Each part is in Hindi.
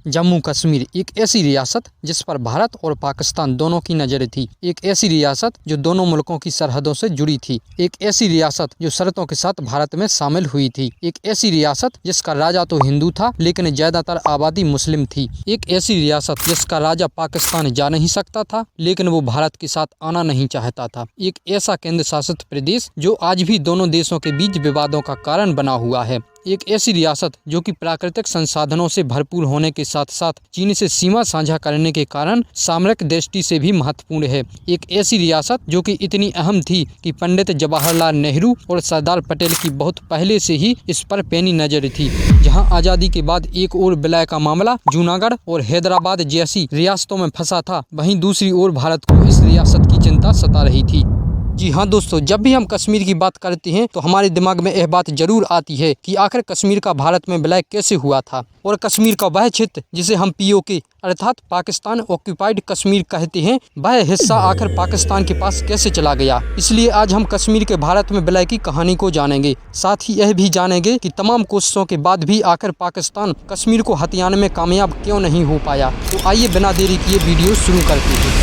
जम्मू कश्मीर एक ऐसी रियासत जिस पर भारत और पाकिस्तान दोनों की नज़रें थी। एक ऐसी रियासत जो दोनों मुल्कों की सरहदों से जुड़ी थी। एक ऐसी रियासत जो शर्तों के साथ भारत में शामिल हुई थी। एक ऐसी रियासत जिसका राजा तो हिंदू था लेकिन ज़्यादातर आबादी मुस्लिम थी। एक ऐसी रियासत जिसका राजा पाकिस्तान जा नहीं सकता था लेकिन वो भारत के साथ आना नहीं चाहता था। एक ऐसा केंद्र शासित प्रदेश जो आज भी दोनों देशों के बीच विवादों का कारण बना हुआ है। एक ऐसी रियासत जो कि प्राकृतिक संसाधनों से भरपूर होने के साथ साथ चीन से सीमा साझा करने के कारण सामरिक दृष्टि से भी महत्वपूर्ण है। एक ऐसी रियासत जो कि इतनी अहम थी कि पंडित जवाहरलाल नेहरू और सरदार पटेल की बहुत पहले से ही इस पर पैनी नजर थी। जहां आज़ादी के बाद एक ओर विलय का मामला जूनागढ़ और हैदराबाद जैसी रियासतों में फंसा था, वहीं दूसरी ओर भारत को इस रियासत की चिंता सता रही थी। जी हाँ दोस्तों, जब भी हम कश्मीर की बात करते हैं तो हमारे दिमाग में यह बात जरूर आती है कि आखिर कश्मीर का भारत में विलय कैसे हुआ था और कश्मीर का वह क्षेत्र जिसे हम पीओके अर्थात पाकिस्तान ऑक्यूपाइड कश्मीर कहते हैं, वह हिस्सा आखिर पाकिस्तान के पास कैसे चला गया। इसलिए आज हम कश्मीर के भारत में विलय की कहानी को जानेंगे। साथ ही यह भी जानेंगे कि तमाम कोशिशों के बाद भी आखिर पाकिस्तान कश्मीर को हथियाने में कामयाब क्यों नहीं हो पाया। तो आइए बिना देरी किए वीडियो शुरू करते हैं।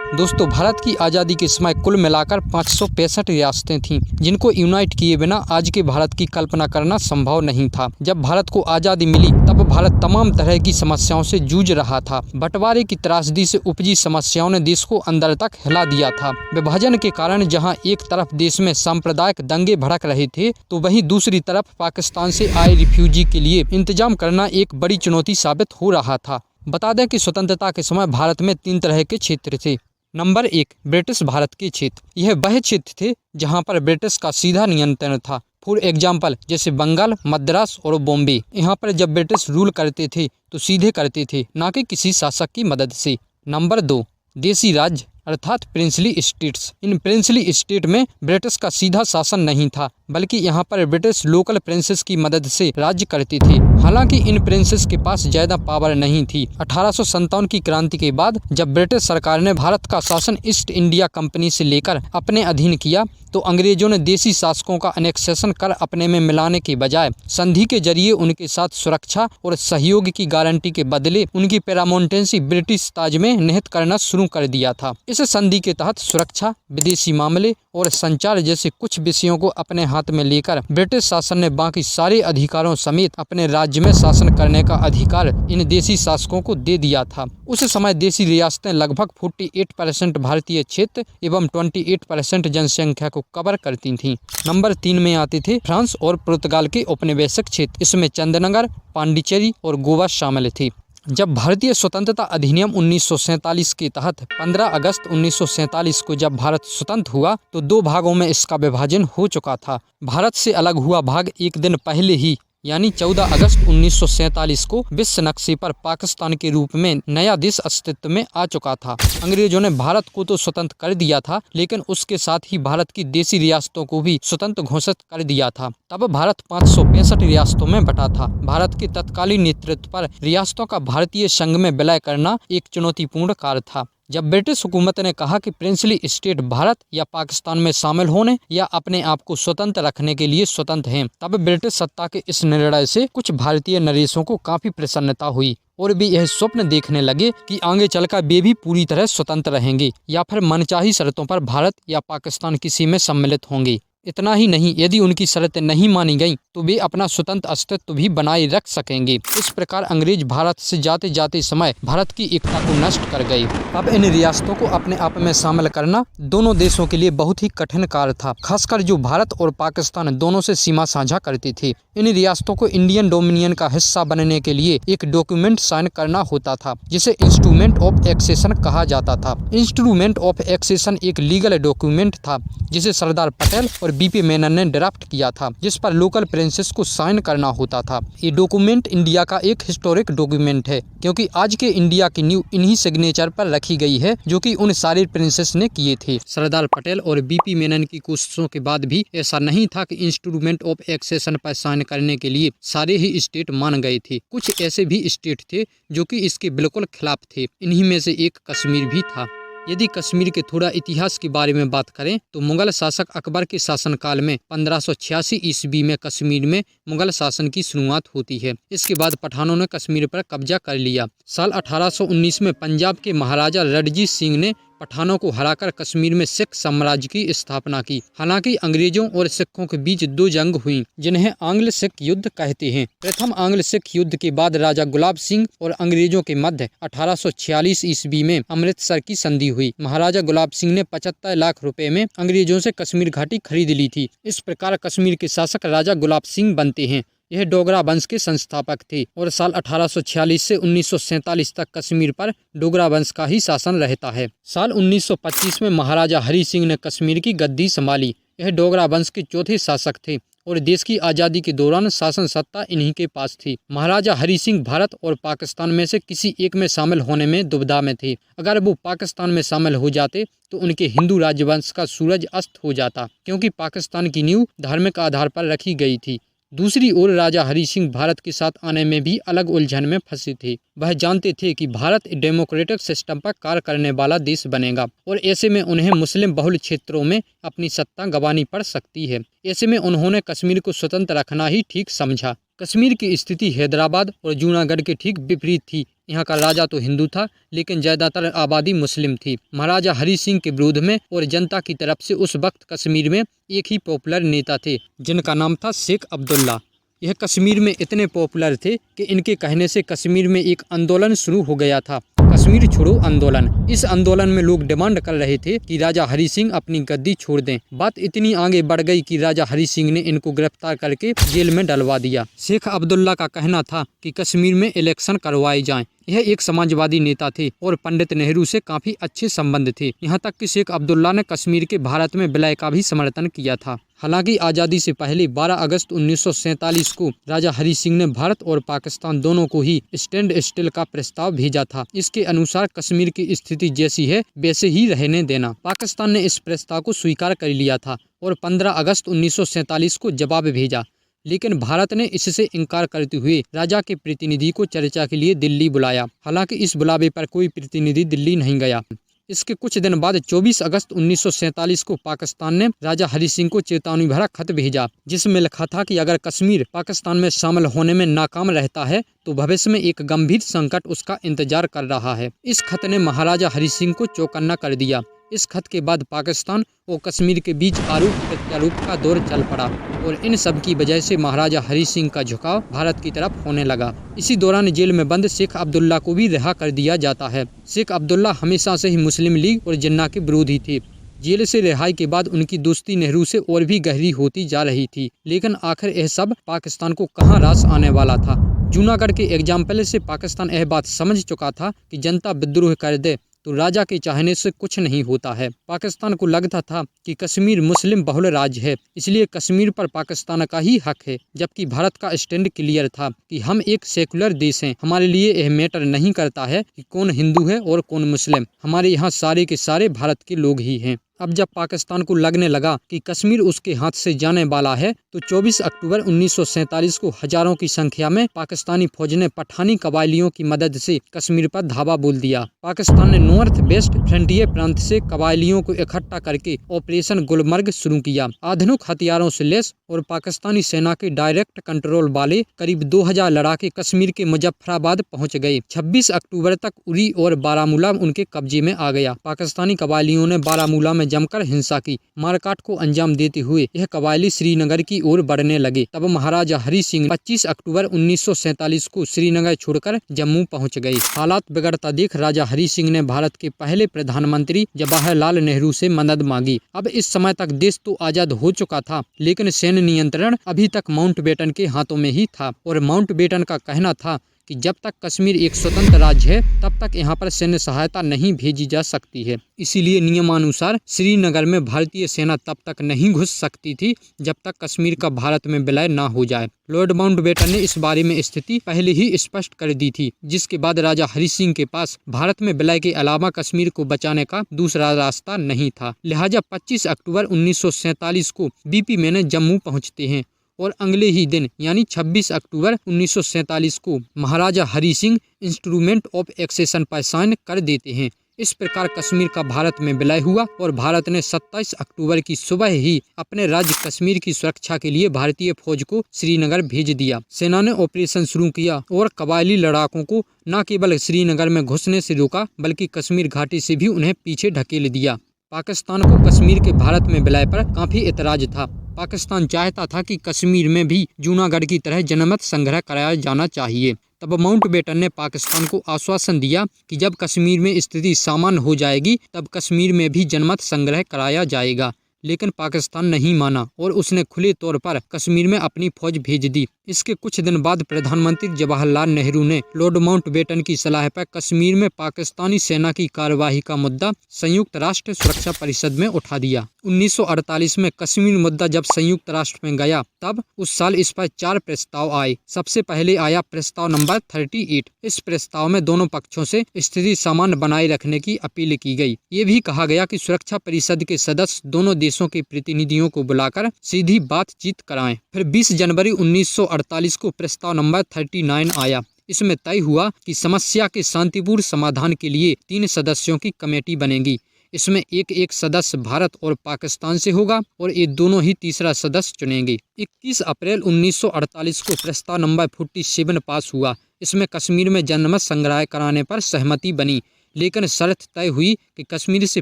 दोस्तों, भारत की आज़ादी के समय कुल मिलाकर 565 रियासतें थीं, जिनको यूनाइट किए बिना आज के भारत की कल्पना करना संभव नहीं था। जब भारत को आज़ादी मिली तब भारत तमाम तरह की समस्याओं से जूझ रहा था। बंटवारे की त्रासदी से उपजी समस्याओं ने देश को अंदर तक हिला दिया था। विभाजन के कारण जहां एक तरफ देश में सांप्रदायिक दंगे भड़क रहे थे तो वहीं दूसरी तरफ पाकिस्तान से आए रिफ्यूजी के लिए इंतजाम करना एक बड़ी चुनौती साबित हो रहा था। बता दें कि स्वतंत्रता के समय भारत में 3 तरह के क्षेत्र थे। नंबर 1, ब्रिटिश भारत के क्षेत्र। यह वह क्षेत्र थे जहां पर ब्रिटिश का सीधा नियंत्रण था। फॉर एग्जाम्पल जैसे बंगाल, मद्रास और बॉम्बे। यहाँ पर जब ब्रिटिश रूल करते थे तो सीधे करते थे, ना कि किसी शासक की मदद से। नंबर 2, देसी राज्य अर्थात प्रिंसली स्टेट्स। इन प्रिंसली स्टेट में ब्रिटिश का सीधा शासन नहीं था, बल्कि यहाँ पर ब्रिटिश लोकल प्रिंसेस की मदद से राज्य करते थे। हालांकि इन प्रिंसेस के पास ज्यादा पावर नहीं थी। 1857 की क्रांति के बाद जब ब्रिटिश सरकार ने भारत का शासन ईस्ट इंडिया कंपनी से लेकर अपने अधीन किया तो अंग्रेजों ने देसी शासकों का अनेक्सेशन कर अपने में मिलाने के बजाय संधि के जरिए उनके साथ सुरक्षा और सहयोग की गारंटी के बदले उनकी पैरामोन्टेंसी ब्रिटिश ताज में निहित करना शुरू कर दिया था। इस संधि के तहत सुरक्षा, विदेशी मामले और संचार जैसे कुछ विषयों को अपने हाथ में लेकर ब्रिटिश शासन ने बाकी सारे अधिकारों समेत अपने राज्य में शासन करने का अधिकार इन देसी शासकों को दे दिया था। उस समय देसी रियासतें लगभग 48% भारतीय क्षेत्र एवं 28% जनसंख्या को कवर करती थीं। नंबर 3 में आते थे फ्रांस और पुर्तगाल के उपनिवेशक क्षेत्र। इसमें चंदनगर, पांडिचेरी और गोवा शामिल थे। जब भारतीय स्वतंत्रता अधिनियम 1947 के तहत 15 अगस्त 1947 को जब भारत स्वतंत्र हुआ तो 2 भागों में इसका विभाजन हो चुका था। भारत से अलग हुआ भाग एक दिन पहले ही यानी 14 अगस्त 1947 को विश्व नक्शे पर पाकिस्तान के रूप में नया देश अस्तित्व में आ चुका था। अंग्रेजों ने भारत को तो स्वतंत्र कर दिया था लेकिन उसके साथ ही भारत की देसी रियासतों को भी स्वतंत्र घोषित कर दिया था। तब भारत 565 रियासतों में बटा था। भारत के तत्कालीन नेतृत्व पर रियासतों का भारतीय संघ में विलय करना एक चुनौतीपूर्ण कार्य था। जब ब्रिटिश हुकूमत ने कहा कि प्रिंसली स्टेट भारत या पाकिस्तान में शामिल होने या अपने आप को स्वतंत्र रखने के लिए स्वतंत्र हैं, तब ब्रिटिश सत्ता के इस निर्णय से कुछ भारतीय नरेशों को काफी प्रसन्नता हुई और वे यह स्वप्न देखने लगे कि आगे चलकर वे भी पूरी तरह स्वतंत्र रहेंगे या फिर मनचाही शर्तों पर भारत या पाकिस्तान किसी में सम्मिलित होंगे। इतना ही नहीं, यदि उनकी शर्तें नहीं मानी गईं तो वे अपना स्वतंत्र अस्तित्व भी बनाए रख सकेंगे। इस प्रकार अंग्रेज भारत से जाते जाते समय भारत की एकता को नष्ट कर गए। अब इन रियासतों को अपने आप में शामिल करना दोनों देशों के लिए बहुत ही कठिन कार्य था, खासकर जो भारत और पाकिस्तान दोनों से सीमा साझा करते थे। इन रियासतों को इंडियन डोमिनियन का हिस्सा बनने के लिए एक डॉक्यूमेंट साइन करना होता था जिसे इंस्ट्रूमेंट ऑफ एक्सेशन कहा जाता था। इंस्ट्रूमेंट ऑफ एक्सेशन एक लीगल डॉक्यूमेंट था जिसे सरदार पटेल और बीपी मेनन ने ड्राफ्ट किया था, जिस पर लोकल प्रिंसेस को साइन करना होता था। ये डॉक्यूमेंट इंडिया का एक हिस्टोरिक डॉक्यूमेंट है क्योंकि आज के इंडिया की नींव इन्हीं सिग्नेचर पर रखी गई है जो कि उन सारे प्रिंसेस ने किए थे। सरदार पटेल और बीपी मेनन की कोशिशों के बाद भी ऐसा नहीं था कि इंस्ट्रूमेंट ऑफ एक्सेशन पर साइन करने के लिए सारे ही स्टेट मान गए थे। कुछ ऐसे भी स्टेट थे जो कि इसके बिल्कुल खिलाफ थे। इन्हीं में से एक कश्मीर भी था। यदि कश्मीर के थोड़ा इतिहास के बारे में बात करें तो मुगल शासक अकबर के शासनकाल में 1586 ईस्वी में कश्मीर में मुगल शासन की शुरुआत होती है। इसके बाद पठानों ने कश्मीर पर कब्जा कर लिया। साल 1819 में पंजाब के महाराजा रणजीत सिंह ने पठानों को हराकर कश्मीर में सिख साम्राज्य की स्थापना की। हालांकि अंग्रेजों और सिखों के बीच 2 जंग हुई जिन्हें आंग्ल सिख युद्ध कहते हैं। प्रथम आंग्ल सिख युद्ध के बाद राजा गुलाब सिंह और अंग्रेजों के मध्य 1846 ईस्वी में अमृतसर की संधि हुई। महाराजा गुलाब सिंह ने 75 लाख रुपए में अंग्रेजों से कश्मीर घाटी खरीद ली थी। इस प्रकार कश्मीर के शासक राजा गुलाब सिंह बनते हैं। यह डोगरा वंश के संस्थापक थे और साल 1846 से 1947 तक कश्मीर पर डोगरा वंश का ही शासन रहता है। साल 1925 में महाराजा हरि सिंह ने कश्मीर की गद्दी संभाली। यह डोगरा वंश के चौथे शासक थे और देश की आज़ादी के दौरान शासन सत्ता इन्हीं के पास थी। महाराजा हरि सिंह भारत और पाकिस्तान में से किसी एक में शामिल होने में दुविधा में थे। अगर वो पाकिस्तान में शामिल हो जाते तो उनके हिंदू राजवंश का सूरज अस्त हो जाता, क्योंकि पाकिस्तान की नींव धार्मिक आधार पर रखी गई थी। दूसरी ओर राजा हरि सिंह भारत के साथ आने में भी अलग उलझन में फंसे थे। वह जानते थे कि भारत डेमोक्रेटिक सिस्टम पर कार्य करने वाला देश बनेगा और ऐसे में उन्हें मुस्लिम बहुल क्षेत्रों में अपनी सत्ता गंवानी पड़ सकती है। ऐसे में उन्होंने कश्मीर को स्वतंत्र रखना ही ठीक समझा। कश्मीर की स्थिति हैदराबाद और जूनागढ़ के ठीक विपरीत थी। यहाँ का राजा तो हिंदू था लेकिन ज्यादातर आबादी मुस्लिम थी। महाराजा हरि सिंह के विरोध में और जनता की तरफ से उस वक्त कश्मीर में एक ही पॉपुलर नेता थे जिनका नाम था शेख अब्दुल्ला। यह कश्मीर में इतने पॉपुलर थे कि इनके कहने से कश्मीर में एक आंदोलन शुरू हो गया था, कश्मीर छोड़ो आंदोलन। इस आंदोलन में लोग डिमांड कर रहे थे कि राजा हरि सिंह अपनी गद्दी छोड़ दें। बात इतनी आगे बढ़ गई कि राजा हरि सिंह ने इनको गिरफ्तार करके जेल में डलवा दिया। शेख अब्दुल्ला का कहना था कि कश्मीर में इलेक्शन करवाए जाएं। यह एक समाजवादी नेता थे और पंडित नेहरू से काफी अच्छे संबंध थे। यहाँ तक कि शेख अब्दुल्ला ने कश्मीर के भारत में विलय का भी समर्थन किया था। हालांकि आज़ादी से पहले 12 अगस्त 1947 को राजा हरि सिंह ने भारत और पाकिस्तान दोनों को ही स्टैंड स्टिल का प्रस्ताव भेजा था। इसके अनुसार कश्मीर की स्थिति जैसी है वैसे ही रहने देना। पाकिस्तान ने इस प्रस्ताव को स्वीकार कर लिया था और 15 अगस्त 1947 को जवाब भेजा, लेकिन भारत ने इससे इनकार करते हुए राजा के प्रतिनिधि को चर्चा के लिए दिल्ली बुलाया। हालांकि इस बुलावे पर कोई प्रतिनिधि दिल्ली नहीं गया। इसके कुछ दिन बाद 24 अगस्त 1947 को पाकिस्तान ने राजा हरि सिंह को चेतावनी भरा खत भेजा, जिसमें लिखा था कि अगर कश्मीर पाकिस्तान में शामिल होने में नाकाम रहता है तो भविष्य में एक गंभीर संकट उसका इंतजार कर रहा है। इस खत ने महाराजा हरि सिंह को चौकन्ना कर दिया। इस खत के बाद पाकिस्तान और कश्मीर के बीच आरोप प्रत्यारोप का दौर चल पड़ा और इन सब की वजह से महाराजा हरि सिंह का झुकाव भारत की तरफ होने लगा। इसी दौरान जेल में बंद शेख अब्दुल्ला को भी रिहा कर दिया जाता है। शेख अब्दुल्ला हमेशा से ही मुस्लिम लीग और जिन्ना के विरोधी थे। जेल से रिहाई के बाद उनकी दोस्ती नेहरू से और भी गहरी होती जा रही थी, लेकिन आखिर यह सब पाकिस्तान को कहाँ रास आने वाला था। जूनागढ़ के एग्जाम्पल से पाकिस्तान यह बात समझ चुका था कि जनता विद्रोह कर दे तो राजा के चाहने से कुछ नहीं होता है। पाकिस्तान को लगता था कि कश्मीर मुस्लिम बहुल राज्य है, इसलिए कश्मीर पर पाकिस्तान का ही हक है, जबकि भारत का स्टैंड क्लियर था कि हम एक सेकुलर देश हैं। हमारे लिए यह मैटर नहीं करता है कि कौन हिंदू है और कौन मुस्लिम, हमारे यहाँ सारे के सारे भारत के लोग ही हैं। अब जब पाकिस्तान को लगने लगा कि कश्मीर उसके हाथ से जाने वाला है तो 24 अक्टूबर 1947 को हजारों की संख्या में पाकिस्तानी फौज ने पठानी कबायलियों की मदद से कश्मीर पर धावा बोल दिया। पाकिस्तान ने नॉर्थ वेस्ट फ्रंटियर प्रांत से कबायलियों को इकट्ठा करके ऑपरेशन गुलमर्ग शुरू किया। आधुनिक हथियारों से लैस और पाकिस्तानी सेना के डायरेक्ट कंट्रोल वाले करीब 2000 लड़ाके कश्मीर के मुजफ्फराबाद पहुँच गए। 26 अक्टूबर तक उरी और बारामूला उनके कब्जे में आ गया। पाकिस्तानी कबायलियों ने बारामूला में जमकर हिंसा की। मारकाट को अंजाम देते हुए यह कबायली श्रीनगर की ओर बढ़ने लगे। तब महाराजा हरि सिंह 25 अक्टूबर 1947 को श्रीनगर छोड़कर जम्मू पहुंच गए। हालात बिगड़ता देख राजा हरि सिंह ने भारत के पहले प्रधानमंत्री जवाहरलाल नेहरू से मदद मांगी। अब इस समय तक देश तो आजाद हो चुका था, लेकिन सैन्य नियंत्रण अभी तक माउंटबेटन के हाथों में ही था और माउंटबेटन का कहना था कि जब तक कश्मीर एक स्वतंत्र राज्य है तब तक यहाँ पर सैन्य सहायता नहीं भेजी जा सकती है। इसीलिए नियमानुसार श्रीनगर में भारतीय सेना तब तक नहीं घुस सकती थी जब तक कश्मीर का भारत में विलय न हो जाए। लॉर्ड माउंटबेटन ने इस बारे में स्थिति पहले ही स्पष्ट कर दी थी, जिसके बाद राजा हरि सिंह के पास भारत में विलय के अलावा कश्मीर को बचाने का दूसरा रास्ता नहीं था। लिहाजा 25 अक्टूबर 1947 को बीपी मैने जम्मू पहुँचते हैं और अगले ही दिन यानी 26 अक्टूबर 1947 को Maharaja Hari Singh instrument of accession पर साइन कर देते हैं। इस प्रकार कश्मीर का भारत में विलय हुआ और भारत ने 27 अक्टूबर की सुबह ही अपने राज्य कश्मीर की सुरक्षा के लिए भारतीय फौज को श्रीनगर भेज दिया। सेना ने ऑपरेशन शुरू किया और कबायली लड़ाकों को न केवल श्रीनगर में घुसने से रोका बल्कि कश्मीर घाटी से भी उन्हें पीछे ढकेल दिया। पाकिस्तान को कश्मीर के भारत में विलय पर काफी एतराज था। पाकिस्तान चाहता था कि कश्मीर में भी जूनागढ़ की तरह जनमत संग्रह कराया जाना चाहिए। तब माउंटबेटन ने पाकिस्तान को आश्वासन दिया कि जब कश्मीर में स्थिति सामान्य हो जाएगी तब कश्मीर में भी जनमत संग्रह कराया जाएगा, लेकिन पाकिस्तान नहीं माना और उसने खुले तौर पर कश्मीर में अपनी फौज भेज दी। इसके कुछ दिन बाद प्रधानमंत्री जवाहरलाल नेहरू ने लॉर्ड माउंटबेटन की सलाह पर कश्मीर में पाकिस्तानी सेना की कार्यवाही का मुद्दा संयुक्त राष्ट्र सुरक्षा परिषद में उठा दिया। 1948 में कश्मीर मुद्दा जब संयुक्त राष्ट्र में गया तब उस साल इस पर 4 प्रस्ताव आए। सबसे पहले आया प्रस्ताव नंबर 38। इस प्रस्ताव में दोनों पक्षों से स्थिति सामान्य बनाए रखने की अपील की गई। ये भी कहा गया कि सुरक्षा परिषद के सदस्य दोनों देशों के प्रतिनिधियों को बुलाकर सीधी बातचीत कराएं। फिर 20 जनवरी 1948 को प्रस्ताव नंबर 39 आया। इसमें तय हुआ कि समस्या के शांतिपूर्ण समाधान के लिए 3 सदस्यों की कमेटी बनेगी। इसमें एक सदस्य भारत और पाकिस्तान से होगा और ये दोनों ही तीसरा सदस्य चुनेंगे। 21 अप्रैल 1948 को प्रस्ताव नंबर 47 पास हुआ। इसमें कश्मीर में जनमत संग्रह कराने पर सहमति बनी, लेकिन शर्त तय हुई कि कश्मीर से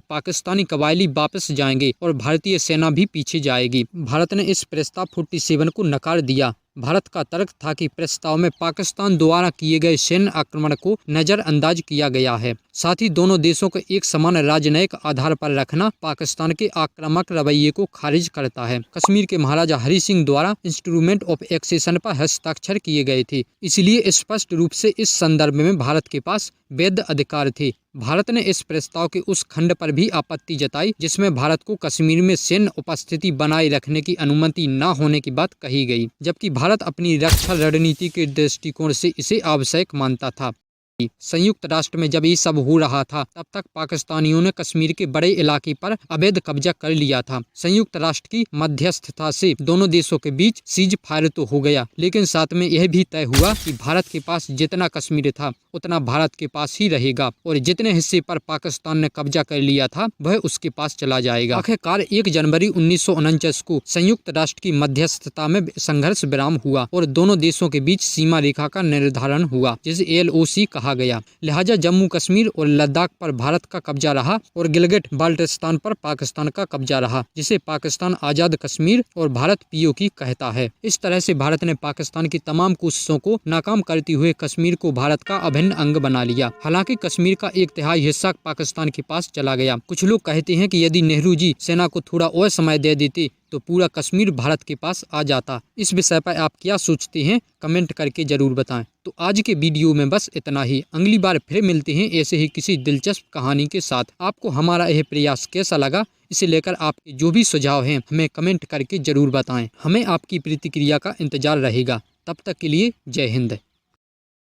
पाकिस्तानी कबायली वापस जाएंगे और भारतीय सेना भी पीछे जाएगी। भारत ने इस प्रस्ताव 47 को नकार दिया। भारत का तर्क था कि प्रस्ताव में पाकिस्तान द्वारा किए गए सैन्य आक्रमण को नजरअंदाज किया गया है। साथ ही दोनों देशों को एक समान राजनयिक आधार पर रखना पाकिस्तान के आक्रामक रवैये को खारिज करता है। कश्मीर के महाराजा हरि सिंह द्वारा इंस्ट्रूमेंट ऑफ एक्सेशन पर हस्ताक्षर किए गए थे, इसलिए स्पष्ट रूप से इस संदर्भ में भारत के पास वैध अधिकार थे। भारत ने इस प्रस्ताव के उस खंड पर भी आपत्ति जताई जिसमें भारत को कश्मीर में सैन्य उपस्थिति बनाए रखने की अनुमति न होने की बात कही गई, जबकि भारत अपनी रक्षा रणनीति के दृष्टिकोण से इसे आवश्यक मानता था। संयुक्त राष्ट्र में जब ये सब हो रहा था तब तक पाकिस्तानियों ने कश्मीर के बड़े इलाके पर अवैध कब्जा कर लिया था। संयुक्त राष्ट्र की मध्यस्थता से दोनों देशों के बीच सीज फायर तो हो गया, लेकिन साथ में यह भी तय हुआ कि भारत के पास जितना कश्मीर था उतना भारत के पास ही रहेगा और जितने हिस्से पर पाकिस्तान ने कब्जा कर लिया था वह उसके पास चला जाएगा। आखिरकार 1 जनवरी 1949 को संयुक्त राष्ट्र की मध्यस्थता में संघर्ष विराम हुआ और दोनों देशों के बीच सीमा रेखा का निर्धारण हुआ, जिसे LOC कहा गया। लिहाजा जम्मू कश्मीर और लद्दाख पर भारत का कब्जा रहा और गिलगिट बाल्टिस्तान पर पाकिस्तान का कब्जा रहा, जिसे पाकिस्तान आजाद कश्मीर और भारत POK कहता है। इस तरह से भारत ने पाकिस्तान की तमाम कोशिशों को नाकाम करते हुए कश्मीर को भारत का अभिन्न अंग बना लिया। हालांकि कश्मीर का 1/3 हिस्सा पाकिस्तान के पास चला गया। कुछ लोग कहते हैं कि यदि नेहरू जी सेना को थोड़ा और समय दे देते तो पूरा कश्मीर भारत के पास आ जाता। इस विषय पर आप क्या सोचते हैं कमेंट करके जरूर बताएं। तो आज के वीडियो में बस इतना ही। अगली बार फिर मिलते हैं ऐसे ही किसी दिलचस्प कहानी के साथ। आपको हमारा यह प्रयास कैसा लगा इसे लेकर आपके जो भी सुझाव हैं हमें कमेंट करके जरूर बताएं। हमें आपकी प्रतिक्रिया का इंतजार रहेगा। तब तक के लिए जय हिंद।